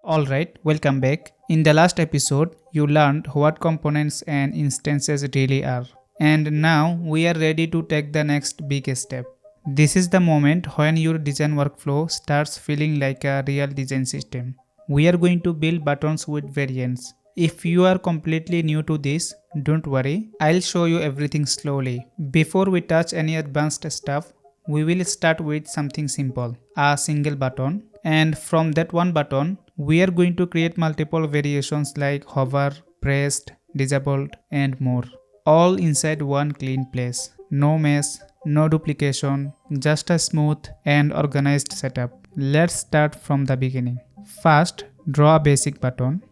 Alright, welcome back. In the last episode, you learned what components and instances really are. And now we are ready to take the next big step. This is the moment when your design workflow starts feeling like a real design system. We are going to build buttons with variants. If you are completely new to this, don't worry, I'll show you everything slowly. Before we touch any advanced stuff, we will start with something simple, a single button. And from that one button, we are going to create multiple variations like hover, pressed, disabled, and more. All inside one clean place. No mess, no duplication, just a smooth and organized setup. Let's start from the beginning. First, draw a basic button.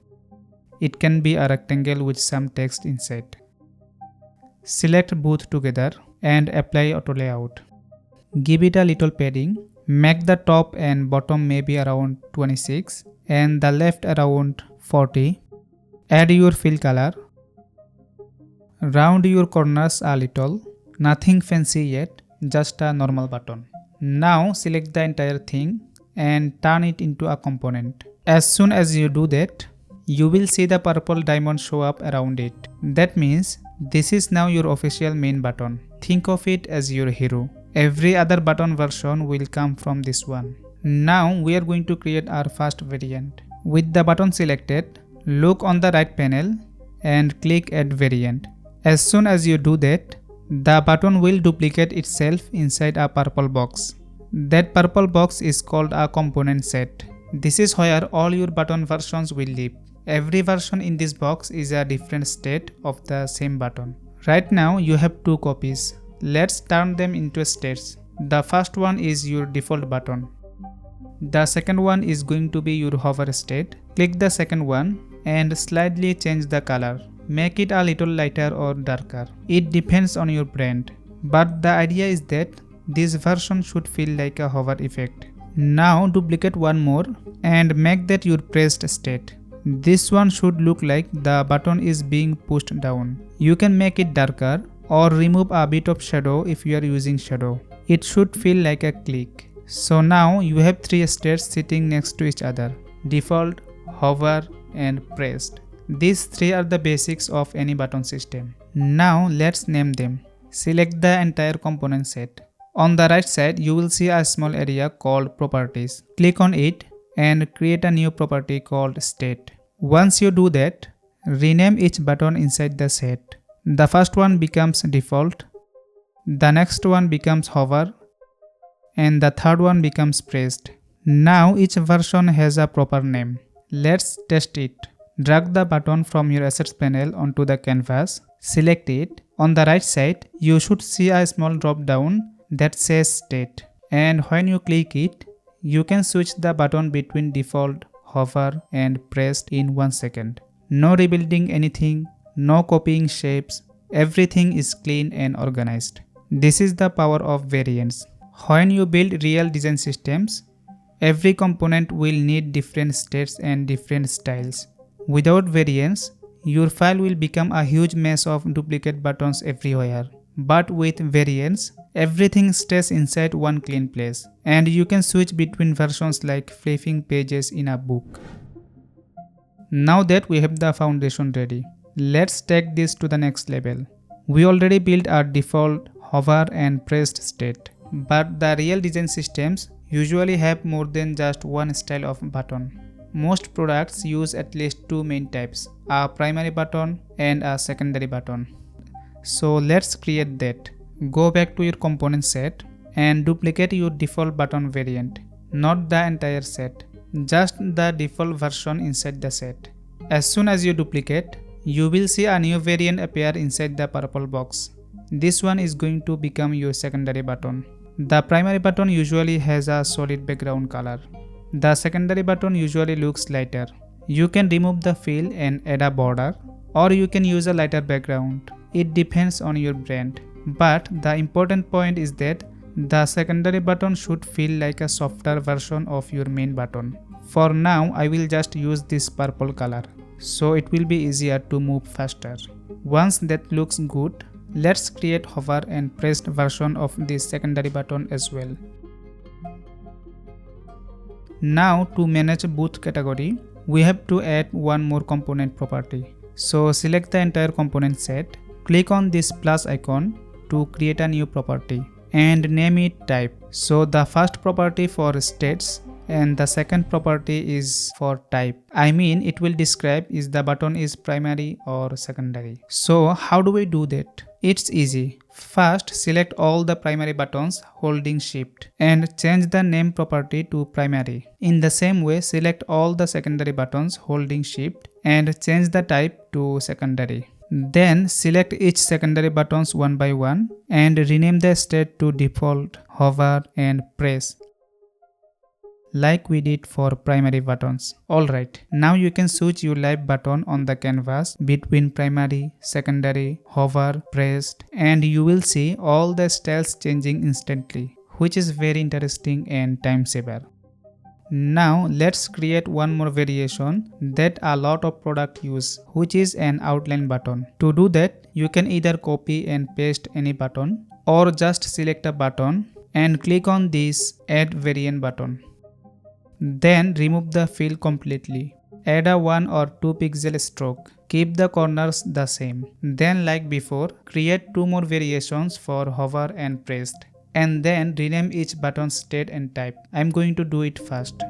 It can be a rectangle with some text inside. Select both together and apply auto layout. Give it a little padding. Make the top and bottom maybe around 26 and the left around 40. Add your fill color. Round your corners a little. Nothing fancy yet, just a normal button. Now select the entire thing and turn it into a component. As soon as you do that, you will see the purple diamond show up around it. That means this is now your official main button. Think of it as your hero. Every other button version will come from this one. Now we are going to create our first variant. With the button selected, look on the right panel and click Add Variant. As soon as you do that, the button will duplicate itself inside a purple box. That purple box is called a component set. This is where all your button versions will live. Every version in this box is a different state of the same button. Right now you have two copies. Let's turn them into states. The first one is your default button. The second one is going to be your hover state. Click the second one and slightly change the color. Make it a little lighter or darker. It depends on your brand. But the idea is that this version should feel like a hover effect. Now duplicate one more and make that your pressed state. This one should look like the button is being pushed down. You can make it darker or remove a bit of shadow if you are using shadow. It should feel like a click. So now you have three states sitting next to each other: default, hover, and pressed. These three are the basics of any button system. Now let's name them. Select the entire component set. On the right side you will see a small area called properties. Click on it and create a new property called state. Once you do that, rename each button inside the set. The first one becomes default, the next one becomes hover, and the third one becomes pressed. Now each version has a proper name. Let's test it. Drag the button from your assets panel onto the canvas. Select it. On the right side, you should see a small drop down that says state. And when you click it, you can switch the button between default, hover, and pressed in 1 second. No rebuilding anything. No copying shapes, everything is clean and organized. This is the power of variants. When you build real design systems, every component will need different states and different styles. Without variants, your file will become a huge mess of duplicate buttons everywhere. But with variants, everything stays inside one clean place, and you can switch between versions like flipping pages in a book. Now that we have the foundation ready, let's take this to the next level. We already built our default, hover, and pressed state. But the real design systems usually have more than just one style of button. Most products use at least two main types, a primary button and a secondary button. So let's create that. Go back to your component set and duplicate your default button variant. Not the entire set, just the default version inside the set. As soon as you duplicate, you will see a new variant appear inside the purple box. This one is going to become your secondary button. The primary button usually has a solid background color. The secondary button usually looks lighter. You can remove the fill and add a border, or you can use a lighter background. It depends on your brand. But the important point is that the secondary button should feel like a softer version of your main button. For now, I will just use this purple color, so it will be easier to move faster. Once that looks good, let's create hover and pressed version of this secondary button as well. Now to manage both category, we have to add one more component property. So select the entire component set, click on this plus icon to create a new property and name it type. So the first property for states and the second property is for type. I mean, it will describe is the button is primary or secondary. So how do we do that? It's easy. First, select all the primary buttons holding shift and change the name property to primary. In the same way, select all the secondary buttons holding shift and change the type to secondary. Then select each secondary buttons one by one and rename the state to default, hover and press, like we did for primary buttons. Alright, now you can switch your live button on the canvas between primary, secondary, hover, pressed, and you will see all the styles changing instantly, which is very interesting and time saver. Now let's create one more variation that a lot of product use, which is an outline button. To do that, you can either copy and paste any button or just select a button and click on this add variant button. Then remove the fill completely. Add a 1 or 2 pixel stroke. Keep the corners the same. Then like before, create 2 more variations for hover and pressed. And then rename each button state and type. I'm going to do it first.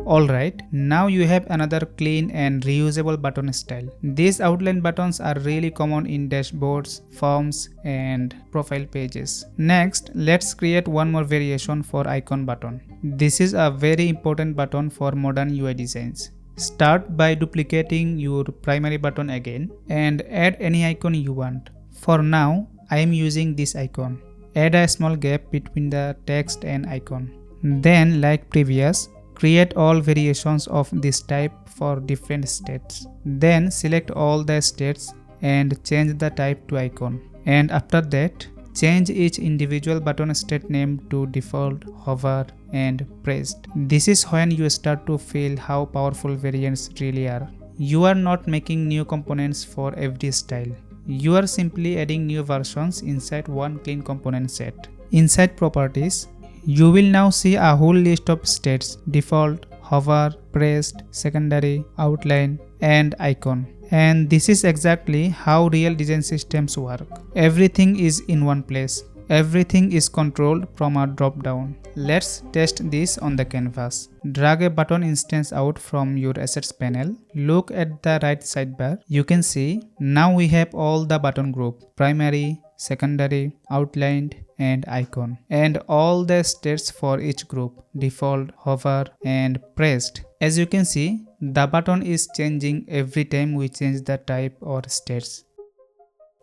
Alright, now you have another clean and reusable button style. These outline buttons are really common in dashboards, forms and profile pages. Next, let's create one more variation for icon button. This is a very important button for modern UI designs. Start by duplicating your primary button again and add any icon you want. For now, I am using this icon. Add a small gap between the text and icon. Then, like previous, create all variations of this type for different states. Then select all the states and change the type to icon. And after that, change each individual button state name to default, hover and pressed. This is when you start to feel how powerful variants really are. You are not making new components for every style. You are simply adding new versions inside one clean component set. Inside properties, you will now see a whole list of states: default, hover, pressed, secondary, outline and icon. And this is exactly how real design systems work. Everything is in one place. Everything is controlled from a drop-down. Let's test this on the canvas. Drag a button instance out from your assets panel. Look at the right sidebar. You can see now we have all the button group: primary, secondary, outlined and icon, and all the states for each group: default, hover and pressed. As you can see, the button is changing every time we change the type or states.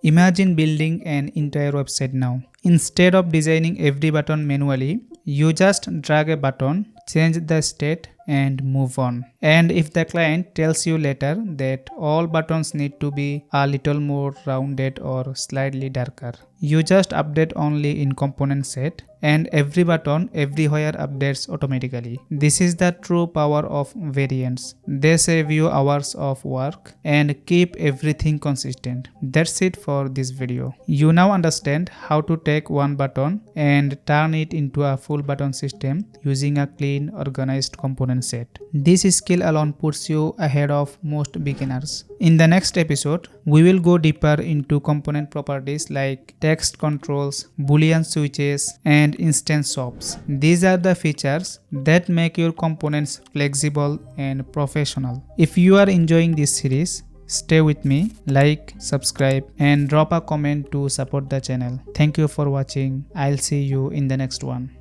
Imagine building an entire website now. Instead of designing every button manually, you just drag a button, change the state and move on. And if the client tells you later that all buttons need to be a little more rounded or slightly darker, you just update only in component set and every button everywhere updates automatically. This is the true power of variants. They save you hours of work and keep everything consistent. That's it for this video. You now understand how to take one button and turn it into a full button system using a clean, organized component set. This skill alone puts you ahead of most beginners. In the next episode, we will go deeper into component properties like text controls, boolean switches, and instance swaps. These are the features that make your components flexible and professional. If you are enjoying this series, stay with me, like, subscribe, and drop a comment to support the channel. Thank you for watching. I'll see you in the next one.